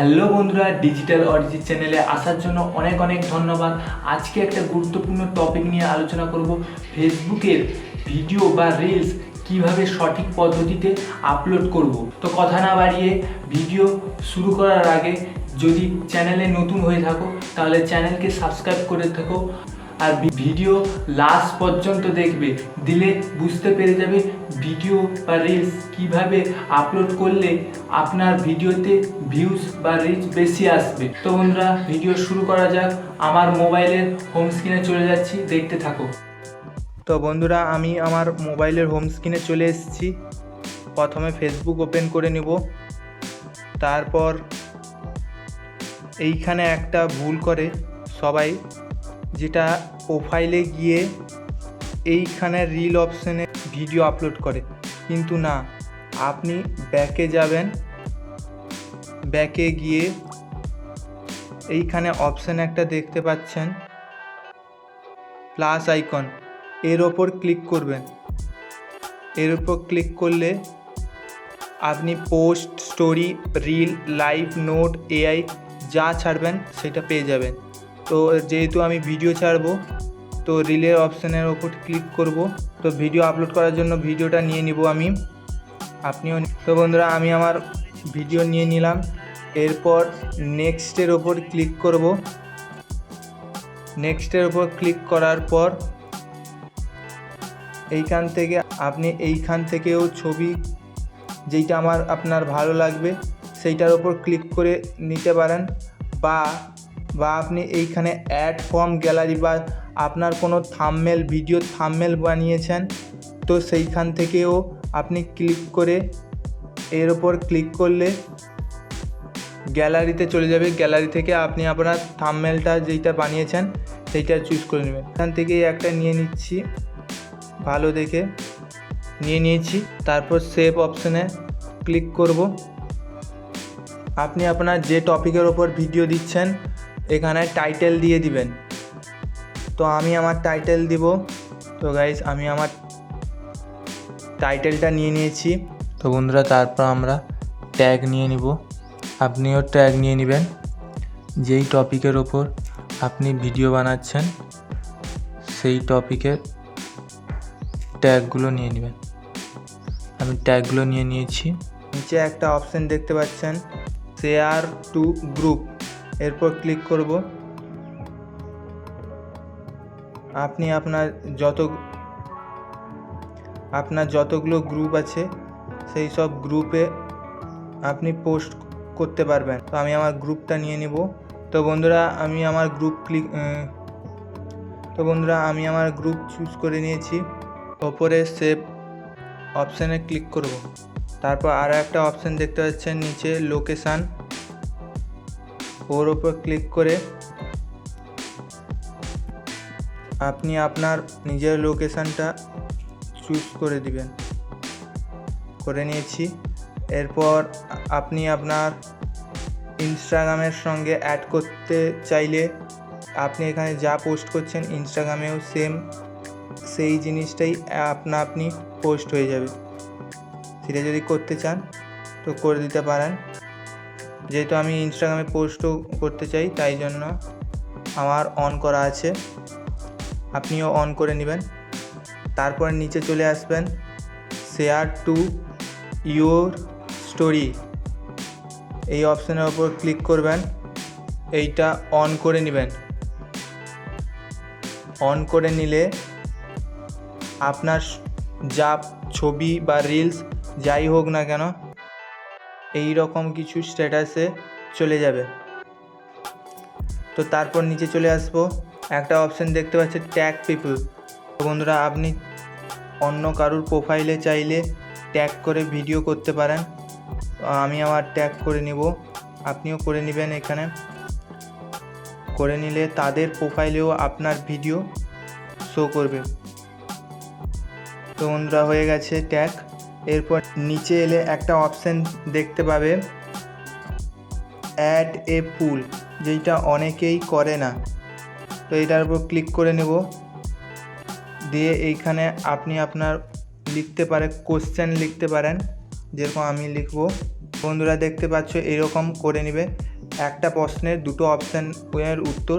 Hello বন্ধুরা, digital origin চ্যানেলে আসার জন্য অনেক অনেক ধন্যবাদ। আজকে একটা গুরুত্বপূর্ণ টপিক নিয়ে আলোচনা করব। ফেসবুকের ভিডিও বা রিলস কিভাবে সঠিক পদ্ধতিতে আপলোড করব। তো কথা না বাড়িয়ে ভিডিও শুরু করার আগে যদি চ্যানেলে নতুন হয়ে থাকো তাহলে চ্যানেলকে সাবস্ক্রাইব করে থাকো আর ভিডিও লাস্ট পর্যন্ত দেখবে, দিলে বুঝতে পেরে যাবে ভিডিও বা রিলস কিভাবে আপলোড করলে আপনার ভিডিওতে ভিউজ বা রিচ বেশি আসবে। তো বন্ধুরা, ভিডিও শুরু করা যাক। আমার মোবাইলের হোম স্ক্রিনে চলে যাচ্ছি, দেখতে থাকো। তো বন্ধুরা, আমি আমার মোবাইলের হোম স্ক্রিনে চলে এসেছি। প্রথমে ফেসবুক ওপেন করে নেব। তারপর এইখানে একটা ভুল করে সবাই, যেটা প্রোফাইলে গিয়ে এইখানে রিল অপশানে ভিডিও আপলোড করে, কিন্তু না, আপনি ব্যাকে যাবেন। ব্যাকে গিয়ে এইখানে অপশান একটা দেখতে পাচ্ছেন, প্লাস আইকন, এর ওপর ক্লিক করবেন। এর ওপর ক্লিক করলে আপনি post, story, reel, live, note, AI যা ছাড়বেন সেটা পেয়ে যাবেন। তো যেহেতু আমি ভিডিও ছাড়বো, তো রিলের অপশানের ওপর ক্লিক করব। তো ভিডিও আপলোড করার জন্য ভিডিওটা নিয়ে নিব আমি, আপনিও। তো বন্ধুরা, আমি আমার ভিডিও নিয়ে নিলাম। এরপর নেক্সটের ওপর ক্লিক করব। নেক্সটের ওপর ক্লিক করার পর এইখান থেকে আপনি এইখান থেকেও ছবি যেইটা আপনার ভালো লাগবে সেইটার ওপর ক্লিক করে নিতে পারেন, বা আপনি এইখানে অ্যাড ফ্রম গ্যালারি বা আপনার কোনো থাম্বনেল, ভিডিও থাম্বনেল বানিয়েছেন তো সেইখান থেকেও আপনি ক্লিক করে এর ওপর ক্লিক করলে গ্যালারিতে চলে যাবে। গ্যালারি থেকে আপনি আপনার থাম্বনেলটা যেইটা বানিয়েছেন সেইটা চুজ করে নেবেন। এখান থেকে একটা নিয়ে নিচ্ছি, ভালো দেখে নিয়ে নিয়েছি। তারপর সেভ অপশানে ক্লিক করব। আপনি আপনার যে টপিকের ওপর ভিডিও দিচ্ছেন এখানে টাইটেল দিয়ে দিবেন। তো আমি আমার টাইটেল দিব। তো গাইস, আমি আমার টাইটেলটা নিয়ে নিয়েছি। তো বন্ধুরা, তারপর আমরা ট্যাগ নিয়ে নিব। আপনিও ট্যাগ নিয়ে নেবেন। যেই টপিকের ওপর আপনি ভিডিও বানাচ্ছেন সেই টপিকের ট্যাগগুলো নিয়ে নেবেন। আমি ট্যাগগুলো নিয়ে নিয়েছি। নিচে একটা অপশান দেখতে পাচ্ছেন, শেয়ার টু গ্রুপ, এরপর ক্লিক করব। আপনি আপনার যতগুলো গ্রুপ আছে সেই সব গ্রুপে আপনি পোস্ট করতে পারবেন। তো আমি আমার গ্রুপটা নিয়ে নিব। তো বন্ধুরা, আমি আমার গ্রুপ চুজ করে নিয়েছি। ওপরে সেভ অপশানে ক্লিক করব। তারপর আরও একটা অপশান দেখতে পাচ্ছেন নিচে, লোকেশান, ওর ওপর ক্লিক করে আপনি আপনার নিজের লোকেশানটা চুজ করে দিবেন। করে নিয়েছি। এরপর আপনি আপনার ইনস্টাগ্রামের সঙ্গে অ্যাড করতে চাইলে আপনি এখানে যা পোস্ট করছেন ইনস্টাগ্রামেও সেম সেই জিনিসটাই আপনি পোস্ট হয়ে যাবে। সেটা যদি করতে চান তো করে দিতে পারেন। যেহেতু আমি ইনস্টাগ্রামে পোস্টও করতে চাই তাই জন্য আমার অন করা আছে, আপনিও অন করে নেবেন। তারপর নিচে চলে আসবেন, শেয়ার টু ইয়োর স্টোরি, এই অপশানের ওপর ক্লিক করবেন। এইটা অন করে নেবেন। অন করে নিলে আপনার যা ছবি বা রিলস যাই হোক না কেন এই রকম কিছু স্ট্যাটাসে চলে যাবে। তো তারপর নিচে চলে আসবো, একটা অপশান দেখতে পাচ্ছেন, ট্যাগ পিপল। তো বন্ধুরা, আপনি অন্য কারুর প্রোফাইলে চাইলে ট্যাগ করে ভিডিও করতে পারেন। আমি আমার ট্যাগ করে নিব, আপনিও করে নেবেন। এখানে করে নিলে তাদের প্রোফাইলেও আপনার ভিডিও শো করবে। তো বন্ধুরা, হয়ে গেছে ট্যাগ। এরপর নিচে এলে একটা অপশান দেখতে পাবে, অ্যাড এ পুল, যেইটা অনেকেই করে না। তো এটার উপর ক্লিক করে নেব। দিয়ে এইখানে আপনি আপনার লিখতে পারেন, কোশ্চেন লিখতে পারেন, যেরকম আমি লিখব। বন্ধুরা দেখতে পাচ্ছ এরকম করে নেবে। একটা প্রশ্নের দুটো অপশানের উত্তর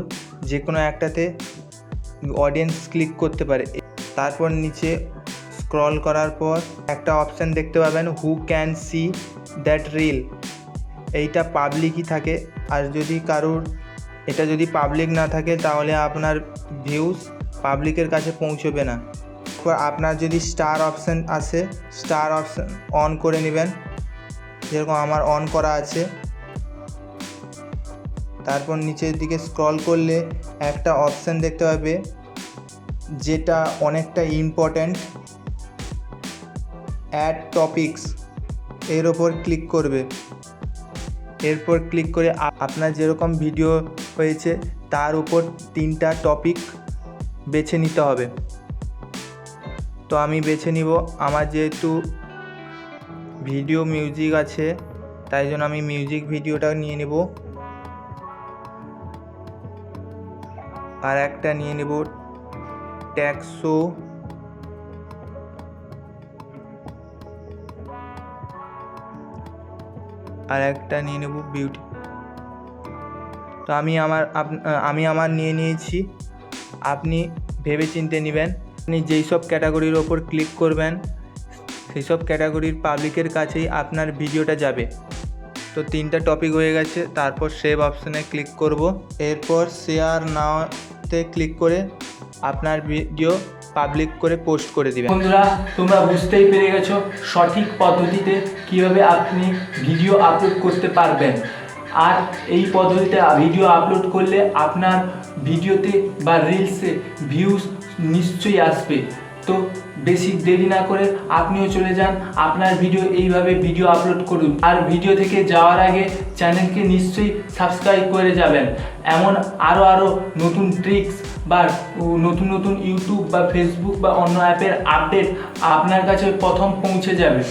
যে কোনো একটাতে অডিয়েন্স ক্লিক করতে পারে। তারপর নিচে স্ক্রল করার পর একটা অপশান দেখতে পাবেন who can see that reel. এইটা পাবলিকই থাকে, আর যদি কারোর এটা যদি পাবলিক না থাকে তাহলে আপনার ভিউজ পাবলিকের কাছে পৌঁছবে না। তারপর আপনার যদি স্টার অপশান আসে, স্টার অপশান অন করে নেবেন, যেরকম আমার অন করা আছে। তারপর নিচের দিকে স্ক্রল করলে একটা অপশান দেখতে পাবে যেটা অনেকটা ইম্পর্ট্যান্ট, অ্যাড টপিকস, এর ওপর ক্লিক করবে। এরপর ক্লিক করে আপনার যেরকম ভিডিও হয়েছে তার উপর 3টা টপিক বেছে নিতে হবে। তো আমি বেছে নিব, আমার যেহেতু ভিডিও মিউজিক আছে তাই জন্য আমি মিউজিক ভিডিওটা নিয়ে নেব। আর একটা নিয়ে নেব ট্যাক্সো, আর একটা নিয়ে নেব বিউটি। তো আমি আমার নিয়ে নিয়েছি, আপনি ভেবেচিন্তে নেবেন। আপনি যেই সব ক্যাটাগরির ওপর ক্লিক করবেন সেই সব ক্যাটাগরির পাবলিকের কাছেই আপনার ভিডিওটা যাবে। তো 3টা টপিক হয়ে গেছে, তারপর সেভ অপশানে ক্লিক করব। এরপর শেয়ার নাওতে ক্লিক করে আপনার ভিডিও পাবলিক করে পোস্ট করে দিবেন। বন্ধুরা, তোমরা বুঝতেই পেরে গেছো সঠিক পদ্ধতিতে কিভাবে আপনি ভিডিও আপলোড করতে পারবেন। আর এই পদ্ধতিতে ভিডিও আপলোড করলে আপনার ভিডিওতে বা রিলসে ভিউজ নিশ্চয়ই আসবে। তো বেশি দেরি না করে আপনিও চলে যান, আপনার এইভাবে ভিডিও আপলোড করুন। আর ভিডিও থেকে যাওয়ার আগে চ্যানেলকে নিশ্চয়ই সাবস্ক্রাইব করে যাবেন। এমন আরও নতুন ট্রিক্স বা নতুন ইউটিউব বা ফেসবুক বা অন্য অ্যাপের আপডেট আপনার কাছে প্রথম পৌঁছে যাবে।